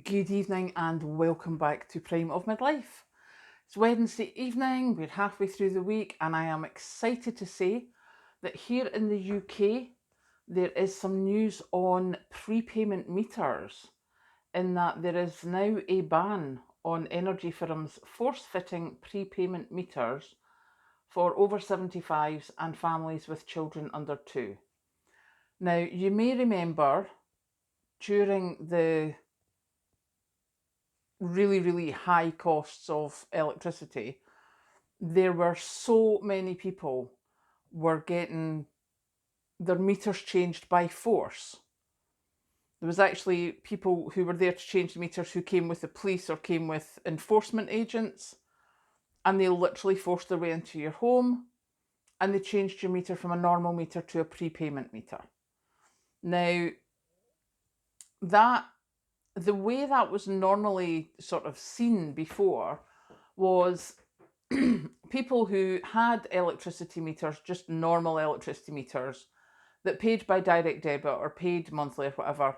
Good evening and welcome back to Prime of Midlife. It's Wednesday evening, we're halfway through the week, and I am excited to say that here in the UK there is some news on prepayment meters, in that there is now a ban on energy firms force fitting prepayment meters for over 75s and families with children under 2. Now, you may remember during the really high costs of electricity, there were so many people were getting their meters changed by force. There was actually people who were there to change the meters who came with the police or came with enforcement agents, and they literally forced their way into your home and they changed your meter from a normal meter to a prepayment meter. Now, that the way that was normally sort of seen before was people who had electricity meters, just normal electricity meters, that paid by direct debit or paid monthly or whatever,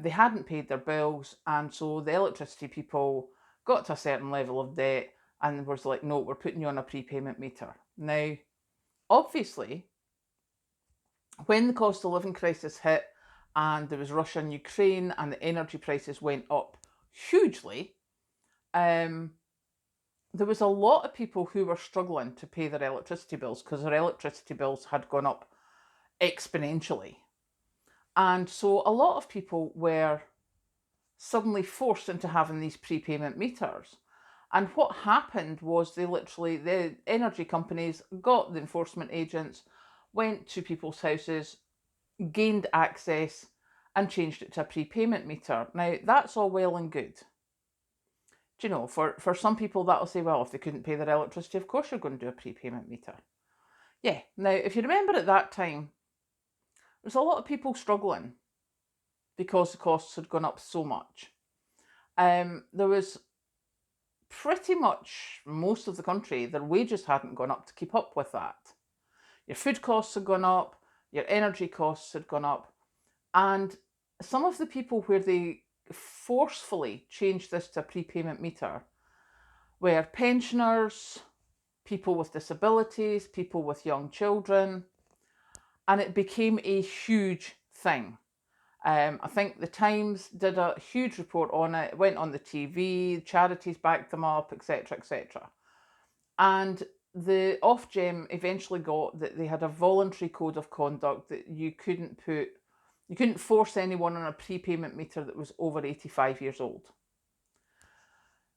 they hadn't paid their bills, and so the electricity people got to a certain level of debt and was like, no, we're putting you on a prepayment meter. Now, obviously, when the cost of living crisis hit and there was Russia and Ukraine and the energy prices went up hugely, there was a lot of people who were struggling to pay their electricity bills because their electricity bills had gone up exponentially. And so a lot of people were suddenly forced into having these prepayment meters. And what happened was the energy companies got the enforcement agents, went to people's houses, gained access, and changed it to a prepayment meter. Now, that's all well and good. Do you know, for some people that'll say, well, if they couldn't pay their electricity, of course you're going to do a prepayment meter. Yeah, now if you remember at that time, there's a lot of people struggling because the costs had gone up so much. There was pretty much most of the country, their wages hadn't gone up to keep up with that. Your food costs had gone up, your energy costs had gone up, and some of the people where they forcefully changed this to a prepayment meter were pensioners, people with disabilities, people with young children, and it became a huge thing. I think the Times did a huge report on it. It went on the TV, charities backed them up, etc., etc. And the Ofgem eventually got that they had a voluntary code of conduct that you couldn't force anyone on a prepayment meter that was over 85 years old.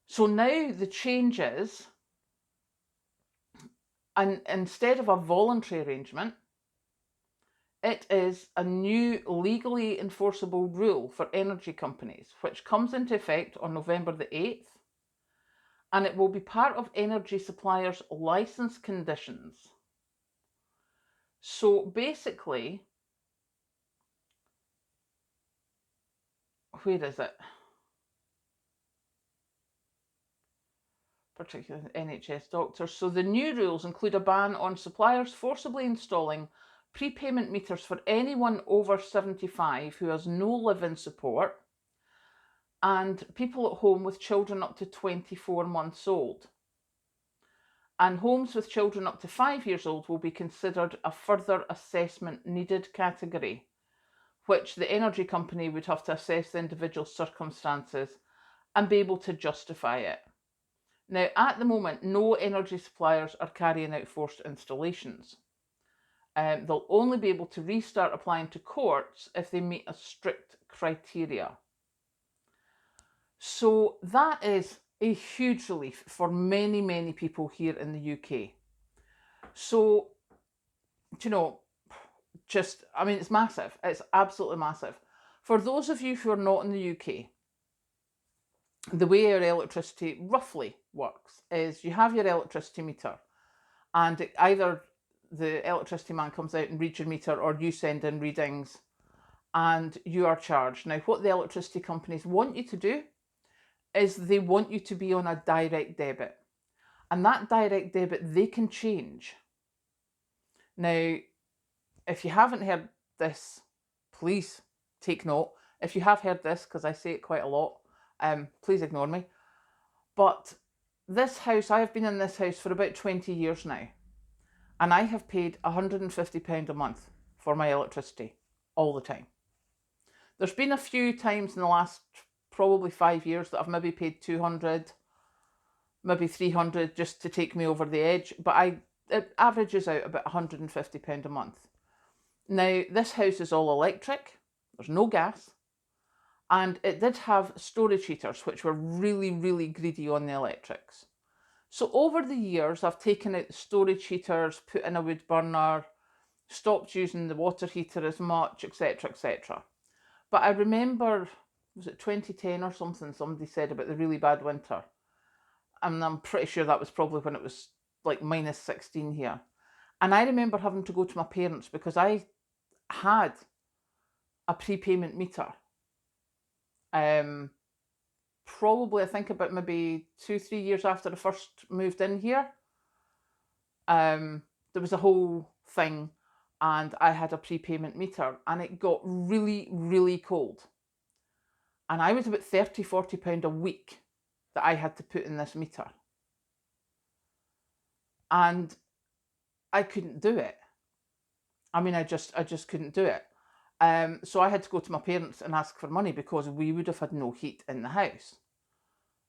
So now the change is, and instead of a voluntary arrangement, it is a new legally enforceable rule for energy companies, which comes into effect on November the 8th, and it will be part of energy suppliers' license conditions. So basically, where is it? Particularly NHS doctors. So the new rules include a ban on suppliers forcibly installing prepayment meters for anyone over 75 who has no live-in support, and people at home with children up to 24 months old. And homes with children up to 5 years old will be considered a further assessment needed category, which the energy company would have to assess the individual circumstances and be able to justify it. Now, at the moment, no energy suppliers are carrying out forced installations. They'll only be able to restart applying to courts if they meet a strict criteria. So that is a huge relief for many people here in the UK. So, you know, it's massive. It's absolutely massive. For those of you who are not in the UK, the way our electricity roughly works is you have your electricity meter, and either the electricity man comes out and reads your meter or you send in readings and you are charged. Now, what the electricity companies want you to do is they want you to be on a direct debit, and that direct debit they can change. Now, if you haven't heard this, please take note. If you have heard this, because I say it quite a lot, please ignore me. But this house, I have been in this house for about 20 years now, and I have paid £150 a month for my electricity all the time. There's been a few times in the last probably 5 years that I've maybe paid 200, maybe 300 just to take me over the edge, but it averages out about £150 a month. Now, this house is all electric, there's no gas, and it did have storage heaters, which were really, really greedy on the electrics. So over the years, I've taken out the storage heaters, put in a wood burner, stopped using the water heater as much, etc., etc. But I remember, was it 2010 or something, somebody said about the really bad winter. And I'm pretty sure that was probably when it was like minus 16 here. And I remember having to go to my parents because I had a prepayment meter. Probably, I think about maybe 2-3 years after I first moved in here. There was a whole thing, and I had a prepayment meter, and it got really, really cold. And I was about £30-40 a week that I had to put in this meter. And I couldn't do it. I mean, I just couldn't do it. So I had to go to my parents and ask for money because we would have had no heat in the house.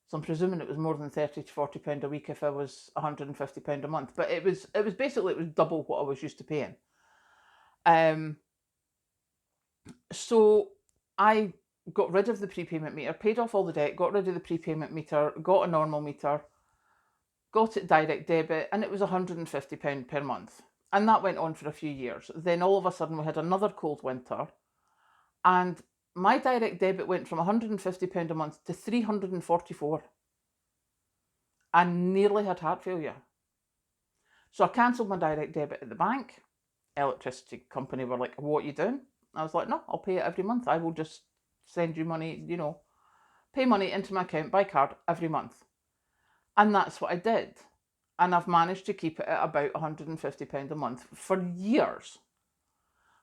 So I'm presuming it was more than £30-40 a week if I was £150 a month. But it was basically, it was double what I was used to paying. So I got rid of the prepayment meter, paid off all the debt, got rid of the prepayment meter, got a normal meter, got it direct debit, and it was £150 per month. And that went on for a few years. Then all of a sudden we had another cold winter, and my direct debit went from £150 a month to £344. I nearly had heart failure. So I cancelled my direct debit at the bank. Electricity company were like, what are you doing? I was like, no, I'll pay it every month. I will just send you money, pay money into my account by card every month. And that's what I did. And I've managed to keep it at about £150 a month for years.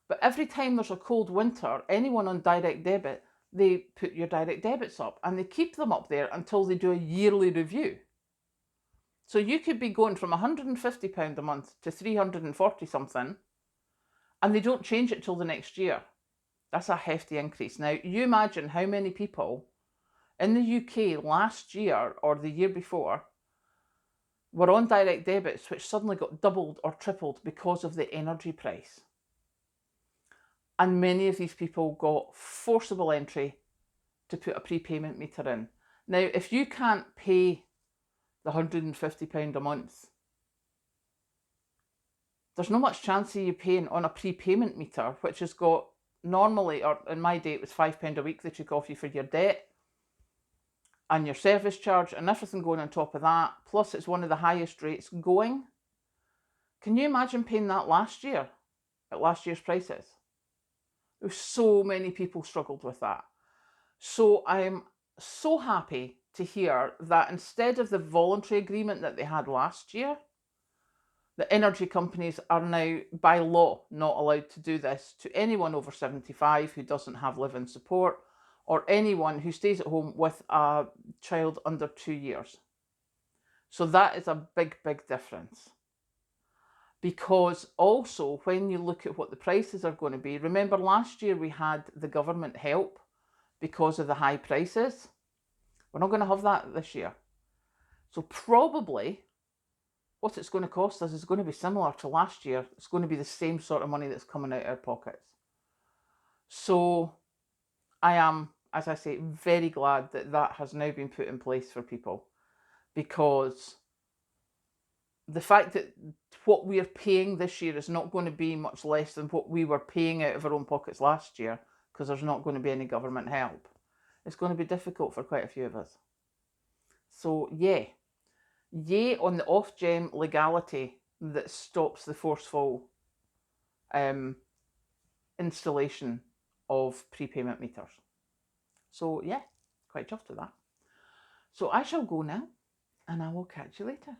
But every time there's a cold winter, anyone on direct debit, they put your direct debits up and they keep them up there until they do a yearly review. So you could be going from £150 a month to 340 something, and they don't change it till the next year. That's a hefty increase. Now, you imagine how many people in the UK last year or the year before were on direct debits which suddenly got doubled or tripled because of the energy price. And many of these people got forcible entry to put a prepayment meter in. Now, if you can't pay the £150 a month, there's not much chance of you paying on a prepayment meter, which has got normally, or in my day, it was £5 a week they took off you for your debt and your service charge and everything going on top of that. Plus, it's one of the highest rates going. Can you imagine paying that last year at last year's prices? There was so many people struggled with that. So I'm so happy to hear that instead of the voluntary agreement that they had last year, the energy companies are now, by law, not allowed to do this to anyone over 75 who doesn't have live-in support, or anyone who stays at home with a child under 2 years. So that is a big, big difference. Because also, when you look at what the prices are going to be, remember last year we had the government help because of the high prices. We're not going to have that this year. So probably what it's going to cost us is going to be similar to last year. It's going to be the same sort of money that's coming out of our pockets. So I am, as I say, very glad that that has now been put in place for people, because the fact that what we are paying this year is not going to be much less than what we were paying out of our own pockets last year, because there's not going to be any government help. It's going to be difficult for quite a few of us. So yay on the Ofgem legality that stops the forceful installation of prepayment meters. So yeah, quite chuffed with that. So I shall go now, and I will catch you later.